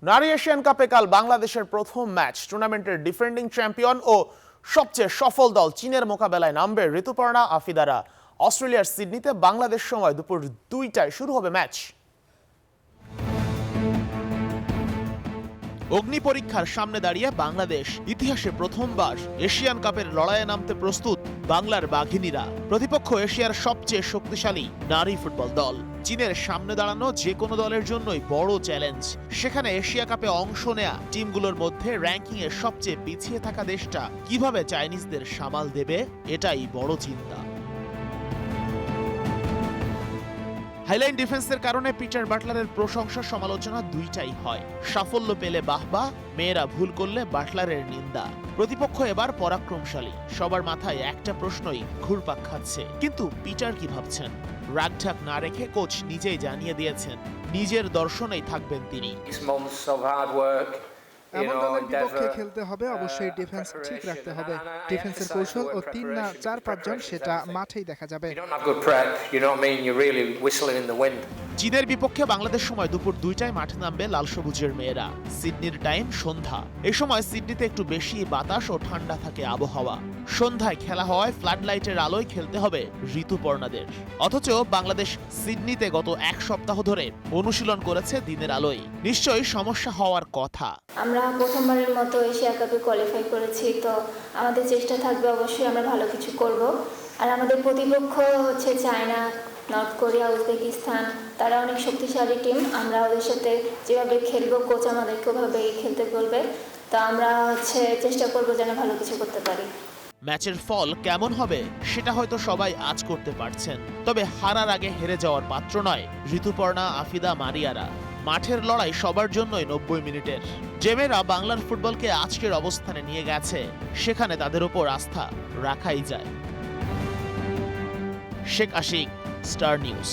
নারী এশিয়ান কাপে কাল বাংলাদেশের প্রথম ম্যাচ। টুর্নামেন্টের ডিফেন্ডিং চ্যাম্পিয়ন ও সবচেয়ে সফল দল চীনের মোকাবেলায় নামবে ঋতুপর্ণা আফিদারা। অস্ট্রেলিয়ার সিডনিতে বাংলাদেশ সময় দুপুর 2টায় শুরু হবে ম্যাচ। অগ্নি পরীক্ষার সামনে দাঁড়িয়ে বাংলাদেশ ইতিহাসে প্রথমবার এশিয়ান কাপের লড়াইয়ে নামতে প্রস্তুত বাংলার বাঘিনীরা। প্রতিপক্ষ এশিয়ার সবচেয়ে শক্তিশালী নারী ফুটবল দল। চীনের সামনে দাঁড়ানো যে কোনো দলের জন্যই বড় চ্যালেঞ্জ। সেখানে এশিয়া কাপে অংশ নেয়া টিমগুলোর মধ্যে র্যাঙ্কিং এ সবচেয়ে পিছিয়ে থাকা দেশটা কিভাবে চাইনিজদের সামাল দেবে, এটাই বড় চিন্তা। হাইলাইন ডিফেন্সের কারণে পিটার বাটলারের প্রশংসা সমালোচনা দুইটাই হয়। সাফল্য পেলে বাহবা, মেয়েরা ভুল করলে বাটলারের নিন্দা। প্রতিপক্ষ এবার পরাক্রমশালী। সবার মাথায় একটা প্রশ্নই ঘুরপাক খাচ্ছে, কিন্তু পিটার কি ভাবছেন? রাগঢাক না রেখে কোচ নিজেই জানিয়ে দিয়েছেন নিজের দর্শনেই থাকবেন তিনি। এমন দলের বিপক্ষে খেলতে হবে অবশ্যই ডিফেন্স ঠিক রাখতে হবে। ডিফেন্সের কৌশল ও 3 না 4-5 জন সেটা মাঠেই দেখা যাবে। চীনের বিপক্ষে বাংলাদেশ সময় দুপুর 2টায় মাঠে নামবে লাল সবুজের মেয়েরা। সিডনির টাইম সন্ধ্যা। এই সময় সিডনিতে একটু বেশি বাতাস ও ঠান্ডা থাকে আবহাওয়া। সন্ধ্যায় খেলা হওয়ায় ফ্লাড লাইটের আলোয় খেলতে হবে ঋতুপর্ণাদের। অথচ বাংলাদেশ সিডনিতে গত এক সপ্তাহ ধরে অনুশীলন করেছে দিনের আলোয়। নিশ্চয়ই সমস্যা হওয়ার কথা। আমরা প্রথমবারের মতো এশিয়া কাপে কোয়ালিফাই করেছি, তো আমাদের চেষ্টা থাকবে অবশ্যই আমরা ভালো কিছু করব। আর আমাদের প্রতিপক্ষ হচ্ছে চায়না, নর্থ কোরিয়া, উজবেকিস্তান। তারা অনেক শক্তিশালী টিম। আমরা ওদের সাথে যেভাবে খেলবো, কোচ আমাদেরকে ওভাবেই খেলতে বলবে। তো আমরা চেষ্টা করব যেন ভালো কিছু করতে পারি। ম্যাচের ফল কেমন হবে সেটা হয়তো সবাই আজ করতে পারছেন, তবে হারার আগে হেরে যাওয়ার পাত্র নয় ঋতুপর্ণা, আফিদা, মারিয়ারা। মাঠের লড়াই সবার জন্যই 90 মিনিটের। যে মেয়েরা বাংলার ফুটবলকে আজকের অবস্থানে নিয়ে গেছে, সেখানে তাদের উপর আস্থা রাখাই যায়। Sheikh Ashiq, Star news.